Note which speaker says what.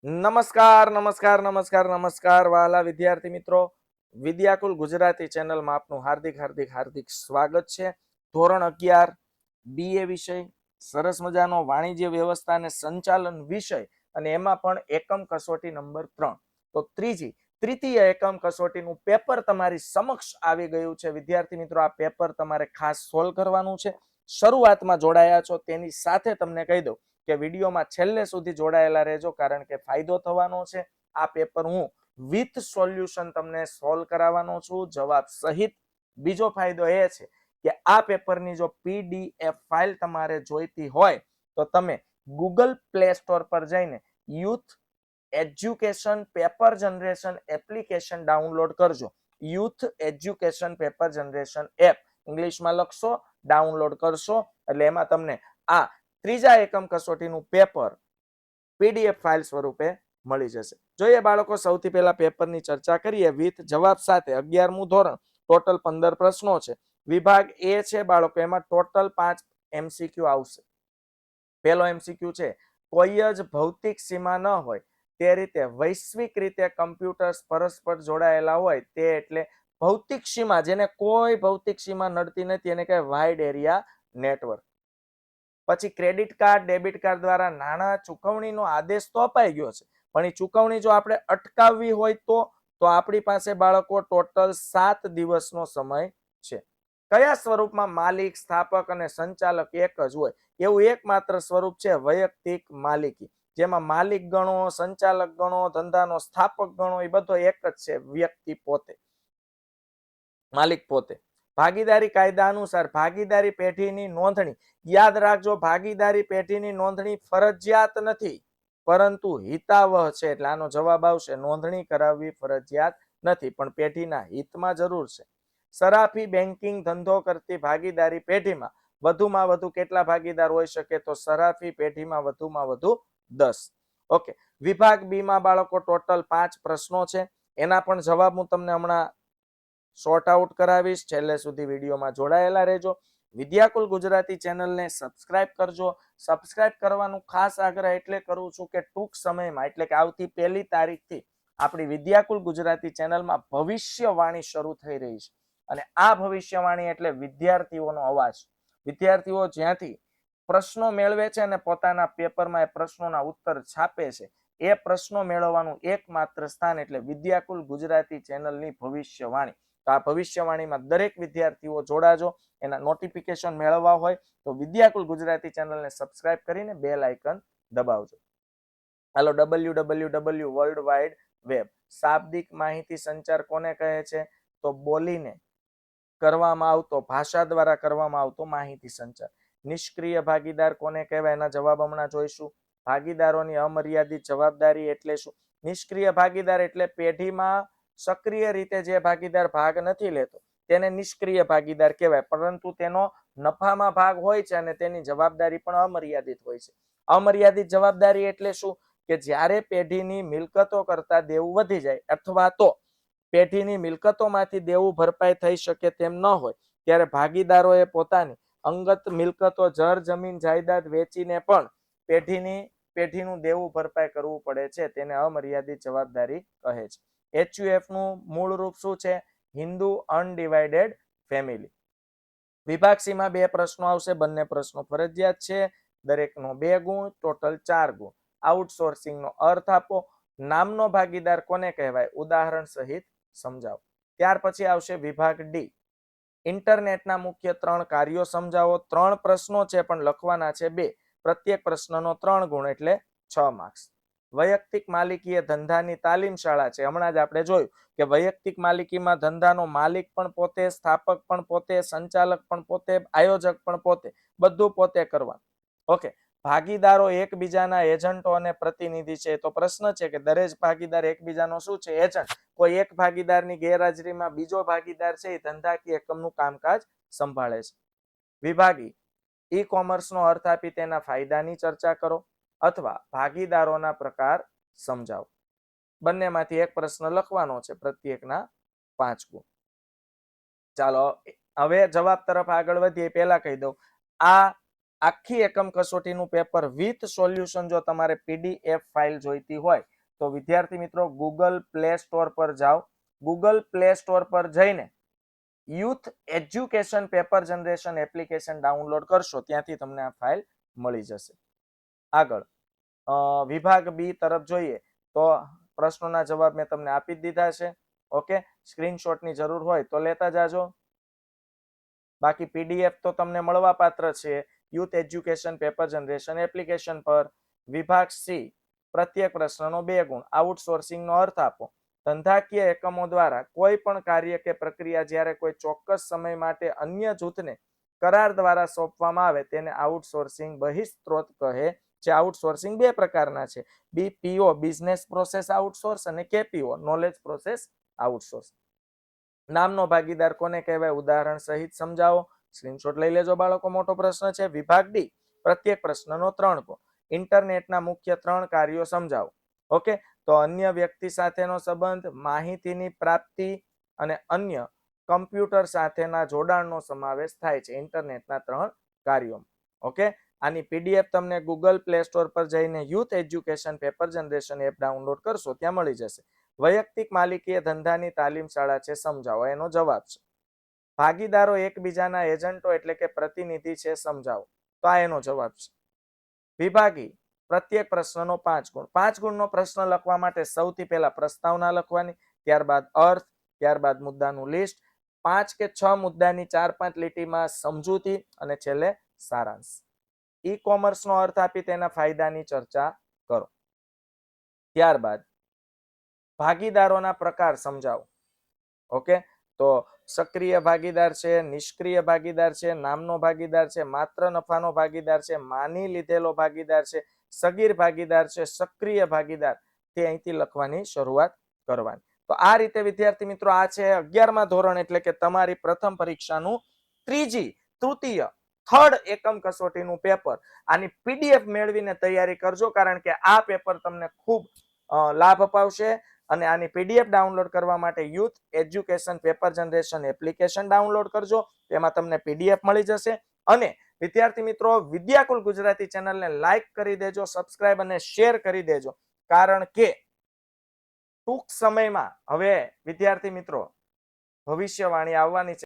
Speaker 1: નમસ્કાર નમસ્કાર નમસ્કાર નમસ્કાર વાલા વિદ્યાર્થી મિત્રો, વિદ્યાકુલ ગુજરાતી ચેનલમાં આપનું હાર્દિક હાર્દિક હાર્દિક સ્વાગત છે. ધોરણ 11 BA વિષય, સરસ મજાનો વાણિજ્ય વ્યવસ્થા અને સંચાલન વિષય, અને એમાં પણ એકમ કસોટી નંબર 3. તો તૃતીય એકમ કસોટીનું પેપર તમારી સમક્ષ આવી ગયું છે. વિદ્યાર્થી મિત્રો, આ પેપર તમારે ખાસ સોલ્વ કરવાનું છે. શરૂઆતમાં જોડાયા છો તેની સાથે તમને કહી દઉં કે વિડીયોમાં છેલ્લે સુધી જોડાયેલા રહેજો, કારણ કે ફાયદો થવાનો છે. આ પેપર હું વિથ સોલ્યુશન તમને સોલ્વ કરાવવાનો છું, જવાબ સહિત. બીજો ફાયદો એ છે કે આ પેપરની જો PDF ફાઇલ તમારે જોઈતી હોય તો તમે ગૂગલ પ્લે સ્ટોર પર જઈને youth education paper generation application download કરજો. Youth education paper generation app ઇંગ્લિશમાં લખશો, ડાઉનલોડ કરશો એટલે એમાં તમને આ ત્રીજા એકમ કસોટીનું પેપર PDF ફાઇલ સ્વરૂપે મળી જશે. જોઈએ બાળકો, સૌથી પહેલા પેપરની ચર્ચા કરીએ વિથ જવાબ સાથે. 11મું ધોરણ, ટોટલ 15 પ્રશ્નો છે. વિભાગ એ છે બાળકો, એમાં ટોટલ 5 MCQ આવશે. પહેલો MCQ છે, કોઈ જ ભૌતિક સીમા ન હોય તે રીતે વૈશ્વિક રીતે કમ્પ્યુટર્સ પરસ્પર જોડાયેલા હોય તે એટલે ભૌતિક સીમા, જેને કોઈ ભૌતિક સીમા નડતી નથી એને કહેવાય વાઇડ એરિયા નેટવર્ક. પછી ક્રેડિટ કાર્ડ ડેબિટ કાર્ડ દ્વારા નાણાં ચૂકવણીનો આદેશ તો અપાઈ ગયો છે, પણ એ ચૂકવણી જો આપણે અટકાવવી હોય તો આપણી પાસે બાળકો ટોટલ 7 દિવસનો સમય છે. કયા સ્વરૂપમાં માલિક, સ્થાપક અને સંચાલક એક જ હોય? એવું એકમાત્ર સ્વરૂપ છે વૈયક્તિક માલિકી, જેમાં માલિક ગણો, સંચાલક ગણો, ધંધાનો સ્થાપક ગણો, એ બધો એક જ છે, વ્યક્તિ પોતે, માલિક પોતે. ભાગીદારી કાયદા અનુસાર ભાગીદારી પેઢીની નોંધણી, યાદ રાખજો, ભાગીદારી પેઢીની નોંધણી ફરજિયાત નથી પરંતુ હિતાવહ છે, એટલે આનો જવાબ આવશે નોંધણી કરાવવી ફરજિયાત નથી પણ પેઢીના હિતમાં જરૂર છે. સરાફી બેન્કિંગ ધંધો કરતી ભાગીદારી પેઢીમાં વધુમાં વધુ કેટલા ભાગીદાર હોઈ શકે? તો સરાફી પેઢીમાં વધુમાં વધુ 10. ઓકે. વિભાગ બી માં બાળકો ટોટલ 5 પ્રશ્નો છે, એના પણ જવાબ હું તમને હમણાં શોર્ટ આઉટ કરાવીશ. છેલ્લે સુધી વિડીયોમાં જોડાયેલા રહેજો. વિદ્યાકુલ ગુજરાતી ચેનલને સબસ્ક્રાઇબ કરજો. સબસ્ક્રાઇબ કરવાનું ખાસ આગ્રહ એટલે કરું છું કે ટૂંક સમયમાં, એટલે કે આવતી 1 તારીખથી આપણી વિદ્યાકુલ ગુજરાતી ચેનલમાં ભવિષ્યવાણી શરૂ થઈ રહી છે, અને આ ભવિષ્યવાણી એટલે વિદ્યાર્થીઓનો અવાજ. વિદ્યાર્થીઓ જ્યાંથી પ્રશ્નો મેળવે છે અને પોતાના પેપરમાં એ પ્રશ્નોના ઉત્તર છાપે છે, એ પ્રશ્નો મેળવવાનું એકમાત્ર સ્થાન એટલે વિદ્યાકુલ ગુજરાતી ચેનલની ભવિષ્યવાણી. તો આ ભવિષ્યવાણીમાં દરેક વિદ્યાર્થીઓ જોડાજો. એના નોટિફિકેશન મેળવવા હોય તો વિદ્યાકુલ ગુજરાતી ચેનલને સબસ્ક્રાઇબ કરીને બેલ આઇકન દબાવજો. હાલો, www વર્લ્ડ વાઇડ વેબ. શાબ્દિક માહિતી સંચાર કોને કહે છે? તો બોલીને કરવામાં આવતો, ભાષા દ્વારા કરવામાં આવતો માહિતી સંચાર. નિષ્ક્રિય ભાગીદાર કોને કહેવાય? એના જવાબ હમણાં જોઈશું. ભાગીદારોની અમર્યાદિત જવાબદારી એટલે શું? નિષ્ક્રિય ભાગીદાર એટલે પેઢીમાં સક્રિય રીતે જે ભાગીદાર ભાગ નથી લેતો તેને નિષ્ક્રિય ભાગીદાર કહેવાય, પરંતુ તેનો નફામાં ભાગ હોય છે અને તેની જવાબદારી પણ અમર્યાદિત હોય છે. અમર્યાદિત જવાબદારી એટલે શું? કે જ્યારે પેઢીની મિલકતો કરતા દેવું વધી જાય અથવા તો પેઢીની મિલકતોમાંથી દેવું ભરપાઈ થઈ શકે તેમ ન હોય ત્યારે ભાગીદારોએ પોતાની અંગત મિલકતો, જર જમીન જાયદાદ વેચીને પણ પેઢીનું દેવું ભરપાઈ કરવું પડે છે, તેને અમર્યાદિત જવાબદારી કહે છે. HUF નું મૂળ રૂપ શું છે? Hindu undivided family. વિભાગ સી માં 2 પ્રશ્નો આવશે, બંને પ્રશ્નો ફરજિયાત છે, દરેકનો 2 ગુણ, ટોટલ 4 ગુણ. આઉટસોર્સિંગ નો અર્થ આપો. નામનો ભાગીદાર કોને કહેવાય? ઉદાહરણ સહિત સમજાવો. ત્યાર પછી આવશે વિભાગ ડી. ઇન્ટરનેટના મુખ્ય 3 કાર્યો સમજાવો. 3 પ્રશ્નો છે પણ લખવાના છે 2. પ્રત્યેક પ્રશ્નનો 3 ગુણ એટલે 6 માર્ક્સ. વૈયક્તિક માલિકી એ ધંધાની તાલીમ શાળા છે. હમણાં જ આપણે જોયું કે વૈયક્તિક માલિકીમાં ધંધાનો માલિક પણ પોતે, સ્થાપક પણ પોતે, સંચાલક પણ પોતે, આયોજક પણ પોતે, બધું પોતે કરવાનું. ઓકે. ભાગીદારો એકબીજાના એજન્ટો અને પ્રતિનિધિ છે. તો પ્રશ્ન છે કે દરેક ભાગીદાર એકબીજાનો શું છે? એજન્ટ. કોઈ એક ભાગીદારની ગેરહાજરીમાં બીજો ભાગીદાર છે એ ધંધાકીય એકમનું કામકાજ સંભાળે છે. વિભાગી ઈ કોમર્સનો અર્થ આપી તેના ફાયદાની ચર્ચા કરો અથવા ભાગીદારોના પ્રકાર સમજાવો. બંનેમાંથી એક પ્રશ્ન લખવાનો છે, પ્રત્યેકના 5 ગુણ. ચાલો હવે જવાબ તરફ આગળ વધીએ પહેલા કહી દઉં, આ આખી એકમ કસોટીનું પેપર વિથ સોલ્યુશન જો તમારે PDF ફાઇલ જોઈતી હોય તો વિદ્યાર્થી મિત્રો ગૂગલ પ્લે સ્ટોર પર જાઓ. ગૂગલ પ્લે સ્ટોર પર જઈને youth education paper generation application download કરશો, ત્યાંથી તમને આ ફાઇલ મળી જશે. આગળ વિભાગ બી તરફ જોઈએ તો પ્રશ્નોના જવાબ મેં તમને આપી જ દીધા છે. ઓકે, સ્ક્રીનશોટની જરૂર હોય તો લેતા જાજો. બાકી PDF તો તમને મળવા પાત્ર છે youth education paper generation application પર. વિભાગ સી, પ્રત્યેક પ્રશ્નનો 2 ગુણ. આઉટસોર્સિંગનો અર્થ આપો. ધંધાકીય એકમો દ્વારા કોઈ પણ કાર્ય કે પ્રક્રિયા જ્યારે કોઈ ચોક્કસ સમય માટે અન્ય જૂથને કરાર દ્વારા સોંપવામાં આવે તેને આઉટસોર્સિંગ બહિસ્ત્રોત કહે છે. આઉટસોર્સિંગ 2 પ્રકારના છે, BPO બિઝનેસ પ્રોસેસ આઉટસોર્સ અને KPO નોલેજ પ્રોસેસ આઉટસોર્સ. નામનો ભાગીદાર કોને કહેવાય, ઉદાહરણ સહિત સમજાવો. સ્ક્રીનશોટ લઈ લેજો બાળકો. મોટો પ્રશ્ન છે. વિભાગ ડી, પ્રત્યેક પ્રશ્નનો 3 ગુણ. ઇન્ટરનેટના મુખ્ય 3 કાર્યો સમજાવો. ઓકે, તો અન્ય વ્યક્તિ સાથેનો સંબંધ, માહિતીની પ્રાપ્તિ અને અન્ય કમ્પ્યુટર સાથેના જોડાણનો સમાવેશ થાય છે ઇન્ટરનેટના 3 કાર્યો. ઓકે, આની PDF તમને ગૂગલ પ્લે સ્ટોર પર જઈને youth education paper generation app download કરશો ત્યાં મળી જશે. વૈયક્તિક માલિકી એ ધંધાની તાલીમ શાળા છે, સમજાવો. એનો જવાબ છે. ભાગીદારો એકબીજાના એજન્ટો એટલે કે પ્રતિનિધિ છે, સમજાવો. તો આ એનો જવાબ છે. વિભાગી, પ્રત્યેક પ્રશ્નનો 5 ગુણ. 5 ગુણનો પ્રશ્ન લખવા માટે સૌથી પહેલા પ્રસ્તાવના લખવાની, ત્યારબાદ અર્થ, ત્યારબાદ મુદ્દાનું લિસ્ટ, 5 કે 6 મુદ્દાની 4-5 લીટીમાં સમજૂતી અને છેલ્લે સારાંશ. ઈ કોમર્સનો અર્થ આપી તેના ફાયદાની ચર્ચા કરો. ત્યારબાદ ભાગીદારોના પ્રકાર સમજાવો. ઓકે, તો સક્રિય ભાગીદાર છે, નિષ્ક્રિય ભાગીદાર છે, નામનો ભાગીદાર છે, માત્ર નફાનો ભાગીદાર છે, માની લીધેલો ભાગીદાર છે, સગીર ભાગીદાર છે, સક્રિય ભાગીદાર, તે અહીંથી લખવાની શરૂઆત કરવાની. તો આ રીતે વિદ્યાર્થી મિત્રો આ છે 11મા ધોરણ એટલે કે તમારી પ્રથમ પરીક્ષાનું ત્રીજી, તૃતીય, થર્ડ એકમ કસોટીનું પેપર. આની PDF મેળવીને તૈયારી કરજો, કારણ કે આ પેપર તમને ખૂબ લાભ અપાવશે. અને આની PDF ડાઉનલોડ કરવા માટે youth education paper generation application download કરજો, તેમાં તમને PDF મળી જશે. અને વિદ્યાર્થી મિત્રો વિદ્યાકુલ ગુજરાતી ચેનલને લાઈક કરી દેજો, સબસ્ક્રાઇબ અને શેર કરી દેજો, કારણ કે ટૂંક સમયમાં હવે વિદ્યાર્થી મિત્રો ભવિષ્યવાણી આવવાની છે.